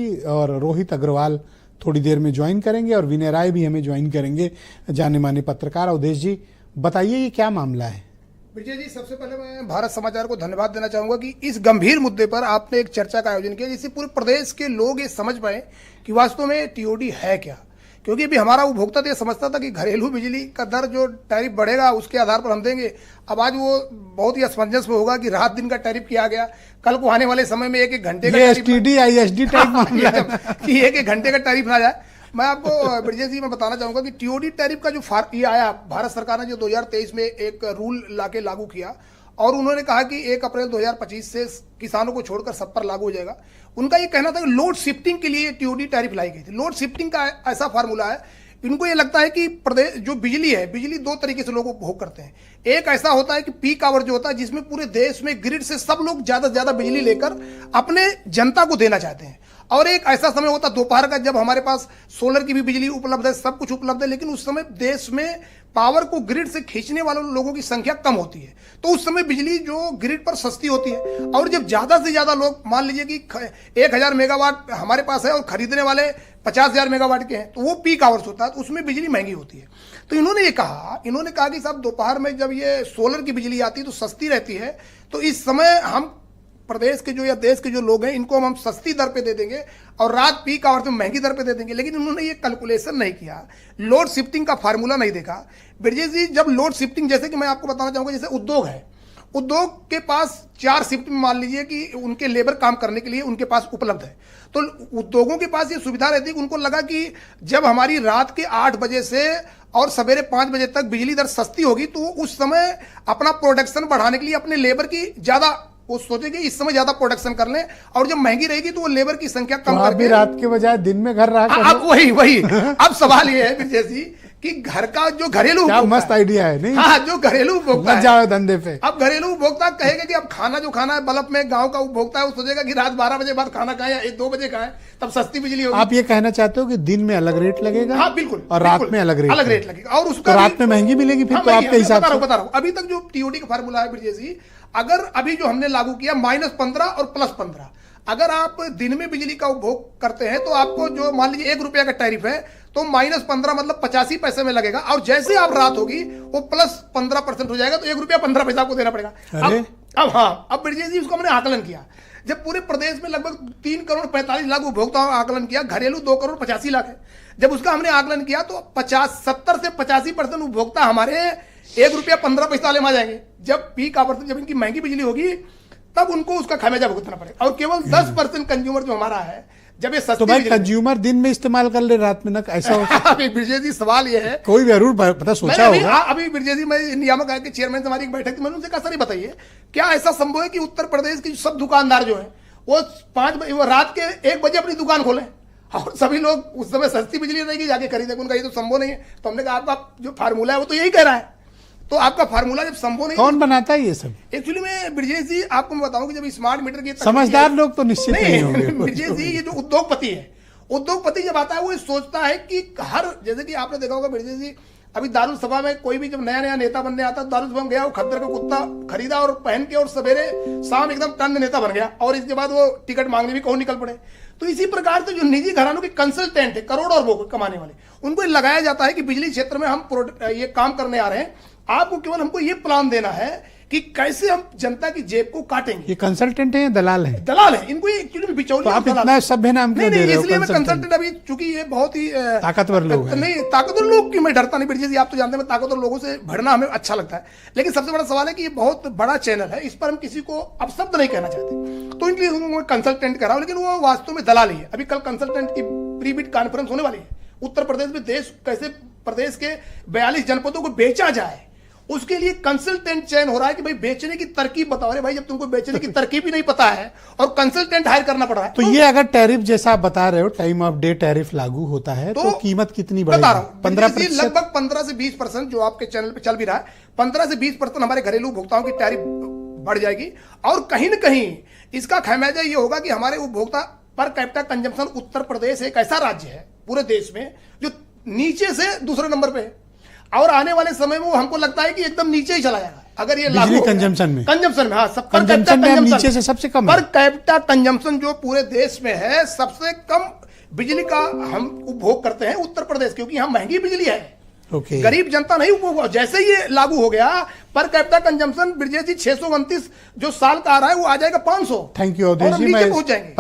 और रोहित अग्रवाल थोड़ी देर में ज्वाइन करेंगे और विनय राय भी हमें ज्वाइन करेंगे, जाने माने पत्रकार। अवधेश जी बताइए ये क्या मामला है? विजय जी, सबसे पहले मैं भारत समाचार को धन्यवाद देना चाहूंगा कि इस गंभीर मुद्दे पर आपने एक चर्चा का आयोजन किया जिससे पूरे प्रदेश के लोग ये समझ पाए कि वास्तव में टीओडी है क्या। क्योंकि अभी हमारा उपभोक्ता तो ये समझता था कि घरेलू बिजली का दर जो टैरिफ बढ़ेगा उसके आधार पर हम देंगे। अब आज वो बहुत ही असमंजस में होगा कि रात दिन का टैरिफ किया गया, कल को आने वाले समय में एक घंटे का एसटीडी आईएसडी टाइप मामला है कि एक घंटे का टैरिफ ना जाए। मैं आपको ब्रजेश जी मैं बताना चाहूंगा कि टीओडी टैरिफ का जो ये आया, भारत सरकार ने जो 2023 में एक रूल लाके लागू किया और उन्होंने कहा कि 1 अप्रैल 2025 से किसानों को छोड़कर सब पर लागू हो जाएगा। उनका ये कहना था कि लोड शिफ्टिंग के लिए टीओडी टैरिफ लाई गई थी। लोड शिफ्टिंग का ऐसा फार्मूला है, इनको ये लगता है कि प्रदेश जो बिजली है, बिजली दो तरीके से लोग उपभोग करते हैं। एक ऐसा होता है कि पीक आवर जो होता है जिसमें पूरे देश में ग्रिड से सब लोग ज्यादा से ज्यादा बिजली लेकर अपने जनता को देना चाहते हैं, और एक ऐसा समय होता है दोपहर का जब हमारे पास सोलर की भी बिजली उपलब्ध है, सब कुछ उपलब्ध है, लेकिन उस समय देश में पावर को ग्रिड से खींचने वाले लोगों की संख्या कम होती है, तो उस समय बिजली जो ग्रिड पर सस्ती होती है। और जब ज्यादा से ज्यादा लोग, मान लीजिए कि 1000 मेगावाट हमारे पास है और खरीदने वाले 50,000 मेगावाट के हैं, तो वो पीक आवर्स होता है, तो उसमें बिजली महंगी होती है। तो इन्होंने कहा कि साहब दोपहर में जब ये सोलर की बिजली आती है तो सस्ती रहती है, तो इस समय हम प्रदेश के जो या देश के जो लोग हैं इनको हम सस्ती दर पे दे देंगे और रात पीक आवर्स में महंगी दर पे दे देंगे। लेकिन उन्होंने ये कैलकुलेशन नहीं किया, लोड शिफ्टिंग का फार्मूला नहीं देखा। ब्रजेश जी, जब लोड शिफ्टिंग, जैसे कि मैं आपको बताना चाहूंगा, जैसे उद्योग है, उद्योग के पास 4 शिफ्ट में मान लीजिए कि उनके लेबर काम करने के लिए उनके पास उपलब्ध है, तो उद्योगों के पास ये सुविधा रहती है कि उनको लगा कि जब हमारी रात के 8 बजे से और सवेरे 5 बजे तक बिजली दर सस्ती होगी तो उस समय अपना प्रोडक्शन बढ़ाने के लिए अपने लेबर की ज्यादा वो सोचेंगे इस समय ज्यादा प्रोडक्शन कर लें, और जब महंगी रहेगी तो वो लेबर की संख्या कम करके भी रात के बजाय दिन में घर रहा करें। अब वही अब सवाल ये है ब्रजेश जी कि घर का जो घरेलू मस्त आइडिया है नहीं? हाँ, जो घरेलू उपभोक्ता जाओ धंधे पे। अब घरेलू उपभोक्ता कहेगा कि अब खाना जो खाना है, बल्ब में गांव का उपभोक्ता है वो सोचेगा कि रात 12 बजे बाद खाना खाएं या 2 बजे खाएं, तब सस्ती बिजली होगी। आप ये कहना चाहते हो कि दिन में अलग रेट लगेगा? हाँ बिल्कुल, और रात में अलग रेट लगेगा, और उसका रात में महंगी मिलेगी फिर? तो आपके हिसाब से बता रहा हूँ अभी तक जो टीओडी का फार्मूला है ब्रजेश जी, अगर अभी जो हमने लागू किया -15 और +15, अगर आप दिन में बिजली का उपभोग करते हैं तो आपको जो मान लीजिए 1 रुपया का टैरिफ है तो -15 मतलब 85 पैसे में लगेगा, और जैसे आप रात होगी वो +15% हो जाएगा, तो 1 रुपया 15 पैसा आपको देना पड़ेगा। अब हाँ, अब ब्रजेश जी उसको हमने आकलन किया, जब पूरे प्रदेश में लगभग 3 करोड़ 45 लाख उपभोक्ताओं का आकलन किया, घरेलू 2 करोड़ 85 लाख है, जब उसका हमने आकलन किया तो 70 से 85% उपभोक्ता हमारे 1 रुपया 15 पैसा ले आ जाएंगे। जब पीक आवर जब इनकी महंगी बिजली होगी तब उनको उसका खामियाजा भुगतना पड़ेगा, और केवल 10% कंज्यूमर जो हमारा है, जब ये सस्ती, तो भाई कंज्यूमर दिन में इस्तेमाल कर ले, रात में ना, ऐसा होता है? ब्रजेश जी सवाल ये है, कोई जरूर पता सोचा होगा। अभी ब्रजेश जी मैं नियामक आयोग के चेयरमैन से हमारी एक बैठक थी, मैंने उनसे कहा सर बताइए क्या ऐसा संभव है कि उत्तर प्रदेश के सब दुकानदार जो है वो 5 बजे रात के 1 बजे अपनी दुकान खोलें और सभी लोग उस समय सस्ती बिजली रहेगी जाके खरीदें? उनका ये तो संभव नहीं है। तो हमने कहा आपका जो फार्मूला है वो तो यही कह रहा है, तो आपका फार्मूला जब संभव नहीं, कौन बनाता है ये सब? एक्चुअली में ब्रजेश जी आपको मैं बताऊं कि जब स्मार्ट मीटर की समझदार लोग तो निश्चित नहीं होंगे। ब्रजेश जी ये जो उद्योगपति है, उद्योगपति जब आता है वो सोचता है कि हर, जैसे कि आपने देखा होगा ब्रजेश जी, अभी दारुल सभा में कोई भी जब नया नेता बनने आता है, दारुल सभा में गया, वो खद्दर का कुत्ता खरीदा और पहन के और सवेरे शाम एकदम टन नेता बन गया, और इसके बाद वो टिकट मांगने भी कौन निकल पड़े। तो इसी प्रकार से जो निजी घरानों के कंसल्टेंट है, करोड़ों और वो कमाने वाले, उनको लगाया जाता है कि बिजली क्षेत्र में हम ये काम करने आ रहे हैं, आपको केवल हमको ये प्लान देना है कि कैसे हम जनता की जेब को काटेंगे। ये कंसल्टेंट है या दलाल है? दलाल है, इनको एक्चुअली बिचौलिया। तो आप इतना सभ्य नाम क्यों दे रहे हो? इसलिए मैं कंसल्टेंट, अभी चूंकि ये बहुत ही ताकतवर लोग हैं। नहीं, ताकतवर लोग की मैं डरता नहीं ब्रजेश जी, आप तो जानते हैं ताकतवर लोगों से भरना हमें अच्छा लगता है, लेकिन सबसे बड़ा सवाल है कि ये बहुत बड़ा चैनल है, इस पर हम किसी को अपशब्द नहीं कहना चाहते, तो इनके कंसल्टेंट कर रहा हूं, लेकिन वो वास्तव में दलाल ही है। अभी कल कंसल्टेंट की प्री बिड कॉन्फ्रेंस होने वाली है उत्तर प्रदेश में, देश कैसे प्रदेश के 42 जनपदों को बेचा जाए उसके लिए कंसल्टेंट चयन हो रहा है कि भाई बेचने की तरकीब बताओ। अरे भाई, जब तुमको बेचने की तरकीब ही नहीं पता है और कंसल्टेंट हायर करना पड़ रहा है, तो ये अगर टैरिफ जैसा आप बता रहे हो, टाइम ऑफ डे टैरिफ लागू होता है तो कीमत कितनी बढ़ेगी? बता रहा हूं 15%, लगभग 15 से 20% जो आपके चैनल पे चल भी रहा है, 15 से 20% हमारे घरेलू उपभोक्ताओं की टैरिफ बढ़ जाएगी, और कहीं न कहीं इसका खामियाजा ये होगा कि हमारे उपभोक्ता per capita consumption, Uttar Pradesh एक ऐसा राज्य है पूरे देश में जो नीचे से दूसरे नंबर पे है, और आने वाले समय में वो हमको लगता है कि एकदम नीचे ही चला जाएगा। अगर ये बिजली कंजम्पशन में हाँ, सब कंजम्पशन में हम नीचे से सबसे कम पर है। कैपिटा कंजम्पशन जो पूरे देश में है, सबसे कम बिजली का हम उपभोग करते हैं उत्तर प्रदेश, क्योंकि यहाँ महंगी बिजली है। ओके। गरीब जनता नहीं उपभोग। जैसे ये लागू हो गया पर कैपिटा कंजम्पशन ब्रिजेश जी 629 जो साल का आ रहा है वो आ जाएगा 500। थैंक यू अवधेश और हम जी। नीचे मैं पहुंच जाएंगे।